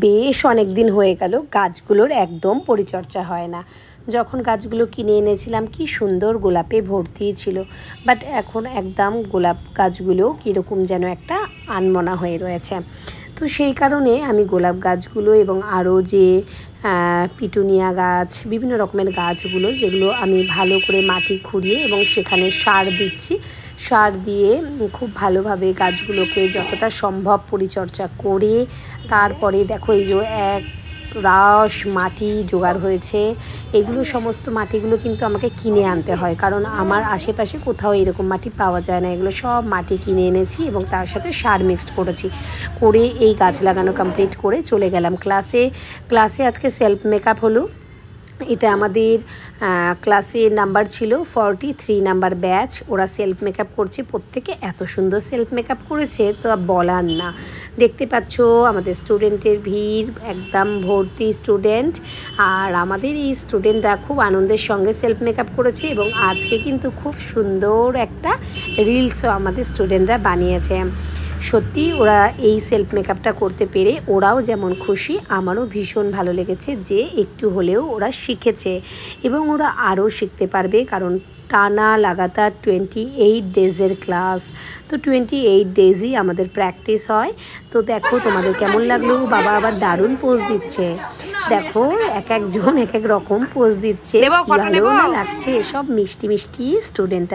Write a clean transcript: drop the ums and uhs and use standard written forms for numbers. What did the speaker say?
বেশ অনেক দিন হয়ে গেল গাছগুলোর একদম পরিচর্যা হয় না। যখন গাছগুলো কিনে এনেছিলাম কি সুন্দর গোলাপে ভর্তি ছিল, বাট এখন একদম গোলাপ গাছগুলো কীরকম যেন একটা আনমনা হয়ে রয়েছে। তো সেই কারণে আমি গোলাপ গাছগুলো এবং আরও যে পিটুনিয়া গাছ, বিভিন্ন রকমের গাছগুলো যেগুলো আমি ভালো করে মাটি খুঁড়িয়ে এবং সেখানে সার দিচ্ছি, সার দিয়ে খুব ভালোভাবে গাছগুলোকে যতটা সম্ভব পরিচর্যা করে তারপরে দেখো এই যে এক রাশ মাটি জোগাড় হয়েছে। এগুলো সমস্ত মাটিগুলো কিন্তু আমাকে কিনে আনতে হয়, কারণ আমার আশেপাশে কোথাও এরকম মাটি পাওয়া যায় না। এগুলো সব মাটি কিনে এনেছি এবং তার সাথে সার মিক্সড করেছি, করে এই গাছ লাগানো কমপ্লিট করে চলে গেলাম ক্লাসে আজকে সেলফ মেকআপ হলো। এটা আমাদের ক্লাসে নাম্বার ছিল 43 নাম্বার ব্যাচ। ওরা সেলফ মেকআপ করছে, প্রত্যেকে এত সুন্দর সেলফ মেকআপ করেছে তো বলার না। দেখতে পাচ্ছ আমাদের স্টুডেন্টের ভিড়, একদম ভর্তি স্টুডেন্ট। আর আমাদের এই স্টুডেন্টরা খুব আনন্দের সঙ্গে সেলফ মেকআপ করেছে এবং আজকে কিন্তু খুব সুন্দর একটা রিলসও আমাদের স্টুডেন্টরা বানিয়েছে। সত্যি ওরা এই সেলফ মেকআপটা করতে পেরে ওরাও যেমন খুশি, আমারও ভীষণ ভালো লেগেছে যে একটু হলেও ওরা শিখেছে এবং ওরা আরও শিখতে পারবে, কারণ টানা লাগাতার 28 ডেজের ক্লাস। তো 28 ডেজই আমাদের প্র্যাকটিস হয়। তো দেখো তোমাদের কেমন লাগলো। বাবা আবার দারুণ পোজ দিচ্ছে, দেখো এক একজন এক এক রকম পোজ দিচ্ছে, ভালো লাগছে। সব মিষ্টি মিষ্টি স্টুডেন্ট।